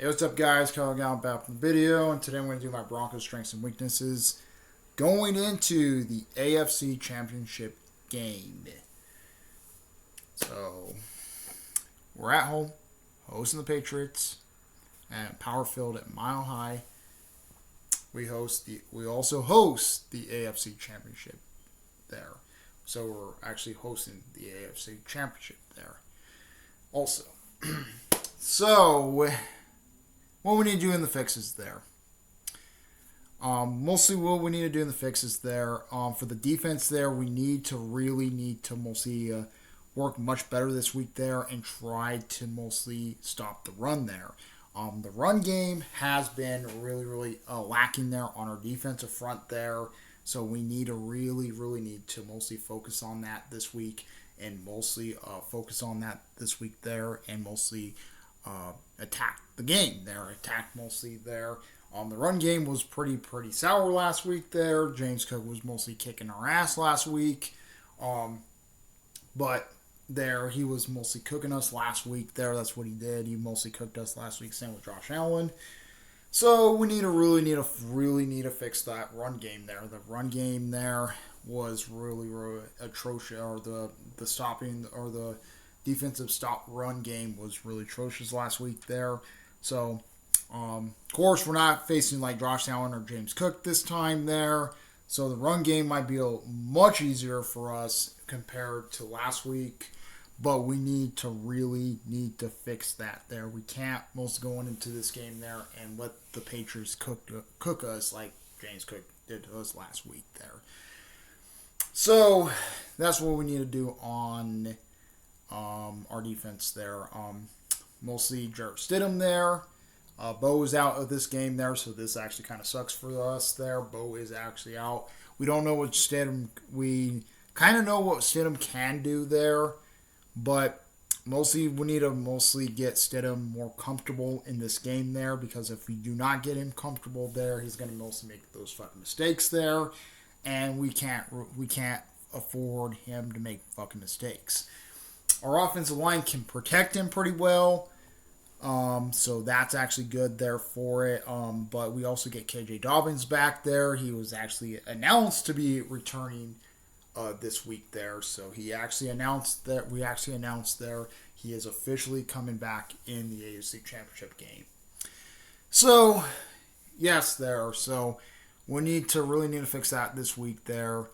Hey, what's up, guys? Calling out back from the video, and today I'm going to do my Broncos strengths and weaknesses going into the AFC Championship game. So, we're at home, hosting the Patriots at Power Field at Mile High. We also host the AFC Championship there. So we're actually hosting the AFC Championship there. Also, so what we need to do in the fixes there. Mostly what we need to do in the fixes there. For the defense there, we really need to mostly work much better this week there and try to mostly stop the run there. The run game has been really lacking there on our defensive front there. So we need to really need to mostly focus on that this week and mostly focus on that this week there and mostly attack the game there. Attack mostly there. The run game was pretty sour last week there. James Cook was mostly kicking our ass last week. But there he was mostly cooking us last week there. That's what he did. He mostly cooked us last week, same with Josh Allen. So we really need to fix that run game there. The run game there was really atrocious, or the stopping or the defensive stop run game was really atrocious last week there. So, of course, we're not facing like Josh Allen or James Cook this time there. So the run game might be much easier for us compared to last week. But we need to fix that there. We can't most going into this game there and let the Patriots cook us like James Cook did to us last week there. So that's what we need to do on our defense there. Mostly Jarrett Stidham there. Bo is out of this game there, so this actually kind of sucks for us there. Bo is actually out. We don't know what Stidham. We kind of know what Stidham can do there. But mostly we need to get Stidham more comfortable in this game there, because if we do not get him comfortable there, he's going to mostly make those fucking mistakes there, and we can't afford him to make fucking mistakes. Our offensive line can protect him pretty well, so that's actually good there for it. But we also get KJ Dobbins back there. He was actually announced to be returning this week there, so he actually announced that he is officially coming back in the AFC Championship game. So yes, there. So we need to fix that this week there,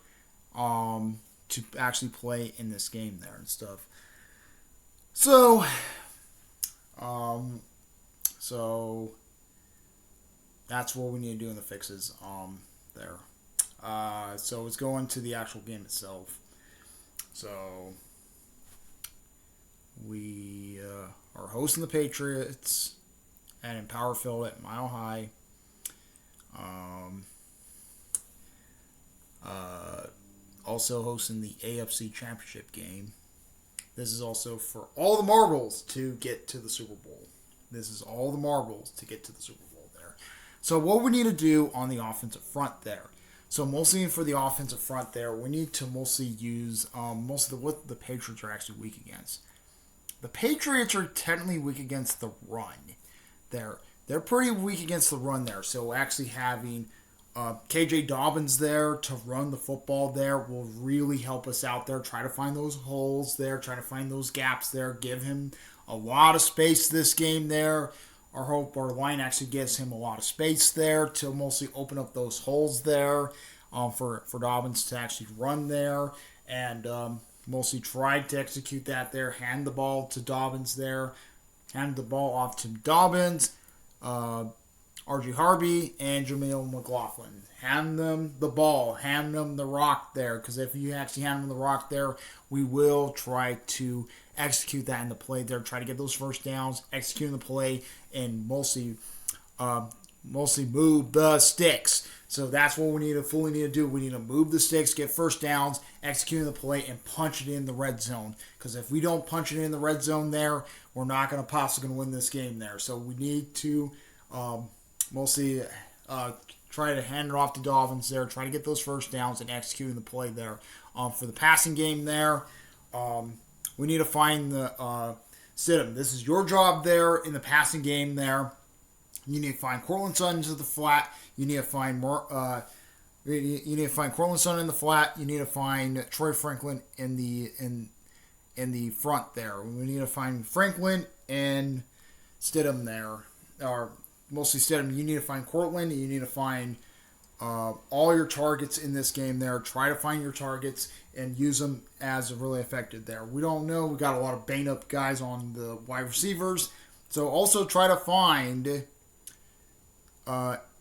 to actually play in this game there and stuff. So that's what we need to do in the fixes there. So let's go into the actual game itself. So we are hosting the Patriots and in Power Field at Mile High. Also hosting the AFC Championship game. This is also for all the marbles to get to the Super Bowl. This is all the marbles to get to the Super Bowl there. So what we need to do on the offensive front there. So mostly for the offensive front there, we need to mostly use what the Patriots are actually weak against. The Patriots are technically weak against the run. They're pretty weak against the run there. So actually having KJ Dobbins there to run the football there will really help us out there. Try to find those holes there. Try to find those gaps there. Give him a lot of space this game there. I hope our line actually gives him a lot of space there to mostly open up those holes there for Dobbins to actually run there, and mostly try to execute that there. Hand the ball to Dobbins there. Hand the ball off to Dobbins, R.G. Harvey, and Jameel McLaughlin. Hand them the ball. Hand them the rock there, because if you actually hand them the rock there, we will try to execute that in the play there. Try to get those first downs, execute the play, and mostly move the sticks. So that's what we need to do. We need to move the sticks, get first downs, execute the play, and punch it in the red zone. Because if we don't punch it in the red zone there, we're not going to possibly win this game there. So we need to mostly try to hand it off to Dolphins there, try to get those first downs and executing the play there. For the passing game there, we need to find the Stidham. This is your job there in the passing game there. You need to find Cortland Sutton to the flat. You need to find more. You need to find Cortland Sutton in the flat. You need to find Troy Franklin in the front there. We need to find Franklin and Stidham there, or mostly Stidham. You need to find Cortland. You need to find all your targets in this game there. Try to find your targets and use them as really effective there. We don't know. We got a lot of banged up guys on the wide receivers. So also try to find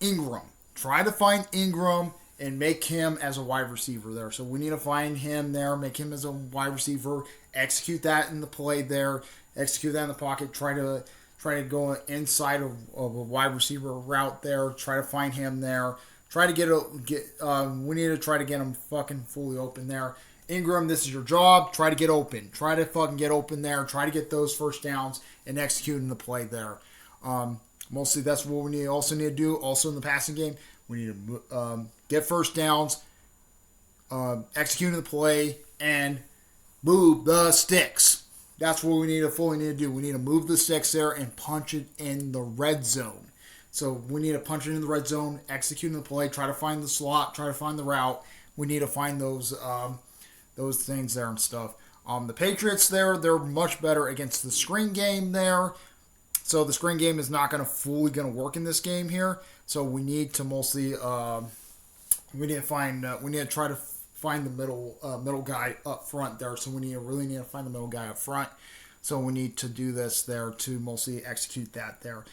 Ingram. Try to find Ingram and make him as a wide receiver there. So we need to find him there, make him as a wide receiver, execute that in the play there, execute that in the pocket, try to go inside of a wide receiver route there, try to find him there, try to we need to try to get him fucking fully open there. Ingram, this is your job. Try to get open. Try to fucking get open there. Try to get those first downs and execute in the play there. Mostly that's what we also need to do. Also in the passing game, we need to get first downs, execute in the play, and move the sticks. That's what we need to do. We need to move the sticks there and punch it in the red zone. So we need to punch it in the red zone, execute in the play, try to find the slot, try to find the route. We need to find those things there and stuff. The Patriots there, they're much better against the screen game there. So the screen game is not going to work in this game here. So we need to mostly we need to try to find the middle guy up front there. So we really need to find the middle guy up front. So we need to do this there to mostly execute that there.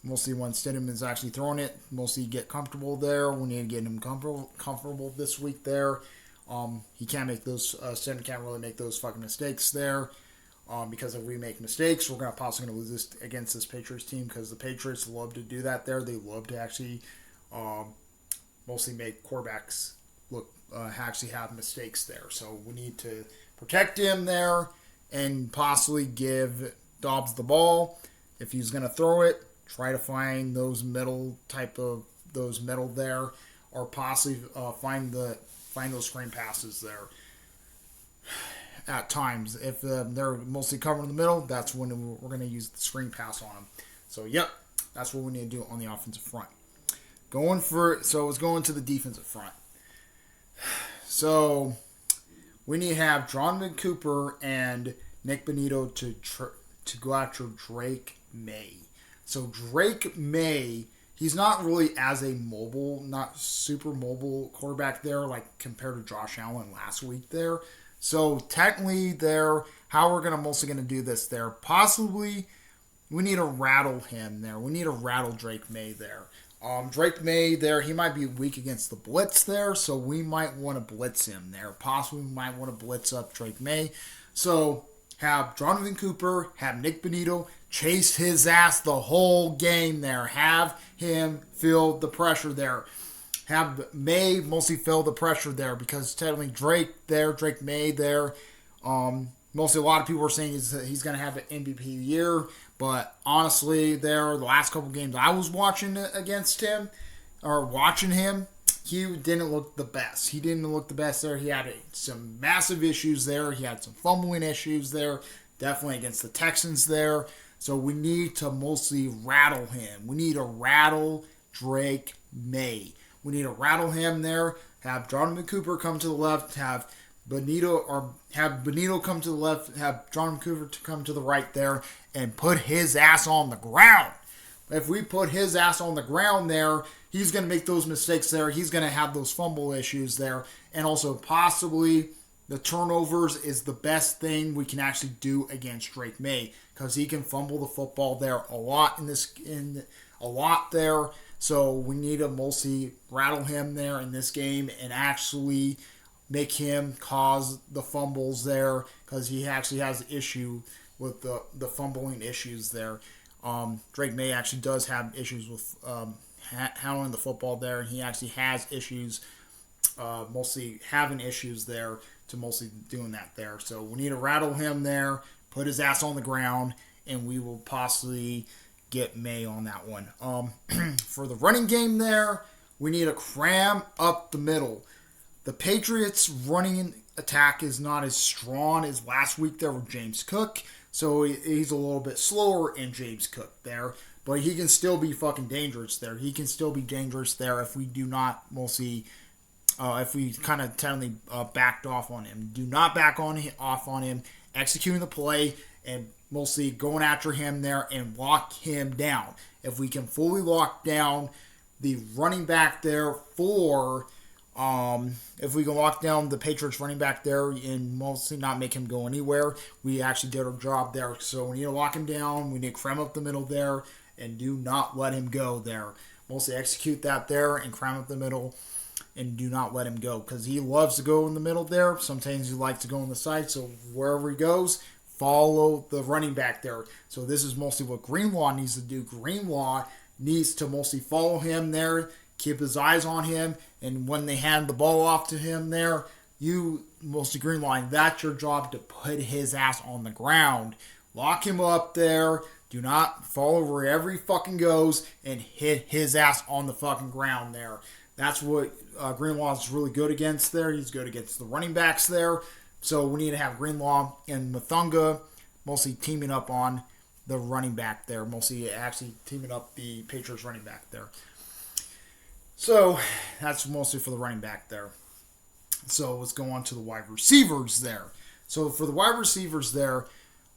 Mostly when Stidham is actually throwing it, mostly get comfortable there. We need to get him comfortable this week there. He can't make those. Stidham can't really make those fucking mistakes there. Because if we make mistakes, we're possibly going to lose this against this Patriots team, because the Patriots love to do that there. They love to actually mostly make quarterbacks actually have mistakes there. So we need to protect him there and possibly give Dobbs the ball. If he's going to throw it, try to find those middle there, or possibly find those screen passes there. At times, if they're mostly covering the middle, that's when we're going to use the screen pass on them. So, yep, that's what we need to do on the offensive front. It's going to the defensive front. So, we need to have Jonathan Cooper and Nick Bonito to go after Drake May. So, Drake May, he's not really not super mobile quarterback there, like compared to Josh Allen last week there. So technically there, how we're mostly going to do this there, possibly we need to rattle him there. We need to rattle Drake May there. Drake May there, he might be weak against the blitz there, so we might want to blitz him there. Possibly we might want to blitz up Drake May. So have Jonathan Cooper, have Nick Bonito chase his ass the whole game there. Have him feel the pressure there. Have May mostly feel the pressure there, because technically Drake May there. Mostly a lot of people are saying he's going to have an MVP year, but honestly, the last couple games I was watching against him, or watching him, he didn't look the best. He didn't look the best there. He had some massive issues there. He had some fumbling issues there, definitely against the Texans there. So we need to mostly rattle him. We need to rattle Drake May. We need to rattle him there. Have Jonathan Cooper come to the left. Have Bonito come to the left. Have Jonathan Cooper to come to the right there, and put his ass on the ground. If we put his ass on the ground there, he's going to make those mistakes there. He's going to have those fumble issues there, and also possibly the turnovers is the best thing we can actually do against Drake May, because he can fumble the football there a lot there. So we need to mostly rattle him there in this game and actually make him cause the fumbles there, because he actually has an issue with the fumbling issues there. Drake May actually does have issues with handling the football there, and he actually has issues, mostly having issues there to mostly doing that there. So we need to rattle him there, put his ass on the ground, and we will possibly get May on that one. For the running game there, we need to cram up the middle. The Patriots' running attack is not as strong as last week there with James Cook. So he's a little bit slower in James Cook there. But he can still be fucking dangerous there. He can still be dangerous there if we do not mostly, if we kind of tentatively backed off on him. Do not back off on him. Executing the play and mostly going after him there and lock him down. If we can fully lock down the running back there for, if we can lock down the Patriots running back there and mostly not make him go anywhere, we actually did our job there. So we need to lock him down. We need to cram up the middle there and do not let him go there. Mostly execute that there and cram up the middle and do not let him go because he loves to go in the middle there. Sometimes he likes to go on the side. So wherever he goes, follow the running back there. So this is mostly what Greenlaw needs to do. Greenlaw needs to mostly follow him there, keep his eyes on him, and when they hand the ball off to him there, you, mostly Greenlaw, that's your job to put his ass on the ground. Lock him up there. Do not follow wherever he fucking goes and hit his ass on the fucking ground there. That's what Greenlaw is really good against there. He's good against the running backs there. So we need to have Greenlaw and Mathunga mostly teaming up on the running back there. Mostly actually teaming up the Patriots running back there. So that's mostly for the running back there. So let's go on to the wide receivers there. So for the wide receivers there,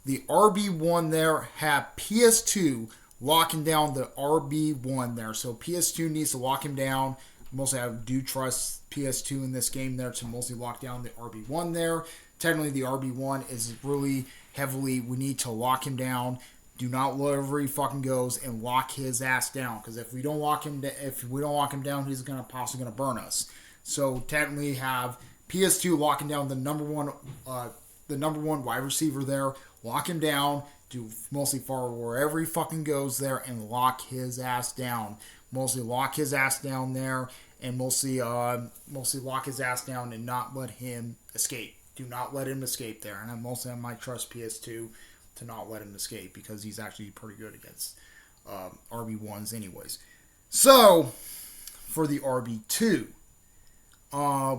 the RB1 there have PS2 locking down the RB1 there. So PS2 needs to lock him down. Mostly I do trust PS2 in this game there to mostly lock down the RB1 there. Technically the RB1 is really heavily, we need to lock him down. Do not let wherever he fucking goes and lock his ass down. Because if we don't lock him down, he's possibly gonna burn us. So technically have PS2 locking down the number one wide receiver there. Lock him down. Do mostly follow wherever he fucking goes there and lock his ass down. Mostly lock his ass down there and mostly lock his ass down and not let him escape. Do not let him escape there. And I might trust PS2 to not let him escape because he's actually pretty good against RB1s anyways. So for the RB2,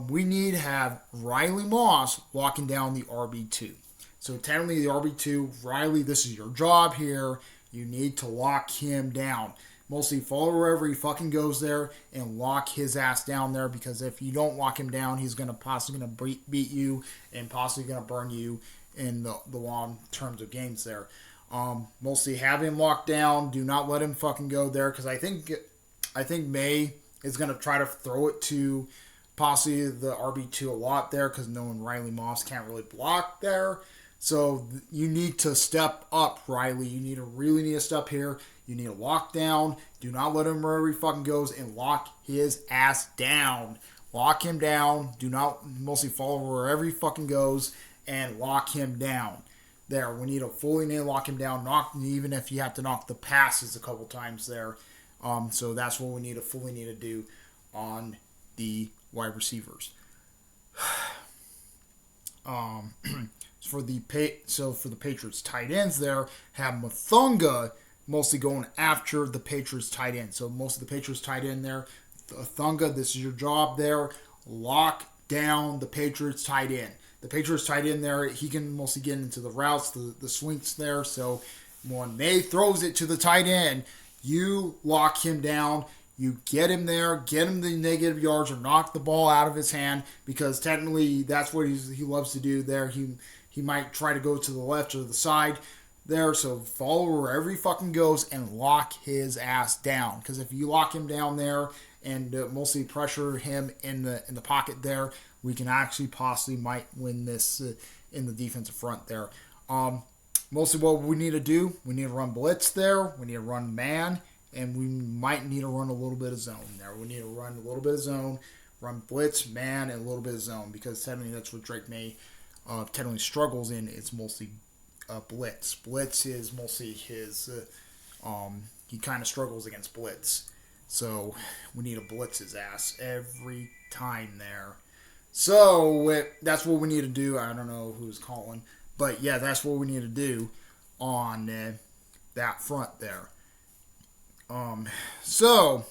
we need to have Riley Moss locking down the RB2. So technically the RB2, Riley, this is your job here. You need to lock him down. Mostly follow wherever he fucking goes there and lock his ass down there because if you don't lock him down, he's possibly going to beat you and possibly going to burn you in the long terms of games there. Mostly have him locked down. Do not let him fucking go there because I think May is going to try to throw it to possibly the RB2 a lot there because knowing Riley Moss can't really block there. So you need to step up, Riley. You really need to step here. You need to lock down. Do not let him wherever he fucking goes and lock his ass down. Lock him down. Do not mostly follow wherever he fucking goes and lock him down. There, we need to lock him down. Even if you have to knock the passes a couple times there. So that's what we need to do on the wide receivers. For the Patriots tight ends there, have Mathunga mostly going after the Patriots tight end. So most of the Patriots tight end there, Mathunga, this is your job there. Lock down the Patriots tight end. The Patriots tight end there, he can mostly get into the routes, the swings there. So when May throws it to the tight end, you lock him down. You get him there, get him the negative yards or knock the ball out of his hand because technically that's what he loves to do there. He might try to go to the left or the side there. So follow wherever he fucking goes and lock his ass down. Because if you lock him down there and mostly pressure him in the pocket there, we can actually possibly might win this in the defensive front there. Mostly what we need to do, we need to run blitz there. We need to run man. And we might need to run a little bit of zone there. We need to run a little bit of zone, run blitz, man, and a little bit of zone. Because technically that's what Drake May technically struggles in. It's mostly blitz. Blitz is mostly his, he kind of struggles against blitz. So we need to blitz his ass every time there. So that's what we need to do. I don't know who's calling. But yeah, that's what we need to do on that front there. So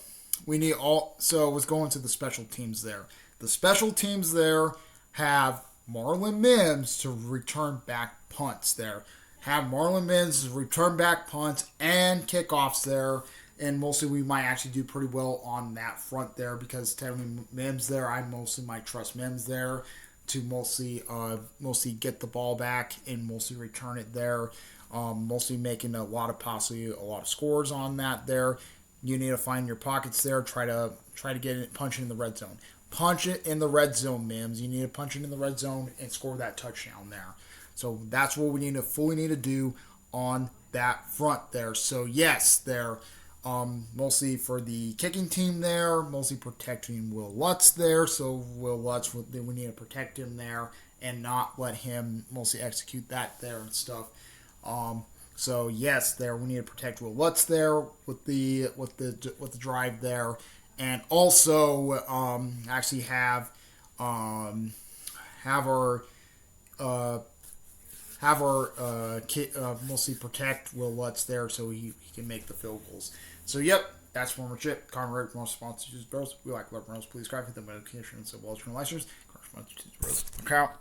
let's go into the special teams there. The special teams there have Marlon Mims to return back punts there. have Marlon Mims return back punts and kickoffs there. And mostly we might actually do pretty well on that front there because having Mims there, I mostly might trust Mims there to mostly get the ball back and mostly return it there. Mostly making a lot of scores on that there. You need to find your pockets there. Try to get it, punch it in the red zone. Punch it in the red zone, Mims. You need to punch it in the red zone and score that touchdown there. So that's what we need to do on that front there. So yes, there. Mostly for the kicking team there, mostly protecting Will Lutz there. So Will Lutz, we need to protect him there and not let him mostly execute that there and stuff. So yes, there we need to protect Will Lutz there with the drive there, and also actually have our mostly protect Will Lutz there so he can make the field goals. So, yep, that's former chip. Conrad, most sponsors, bros. We like love bros. Please subscribe, hit the notification, and so well as your listeners. Conrad, sponsors, bros. Look out.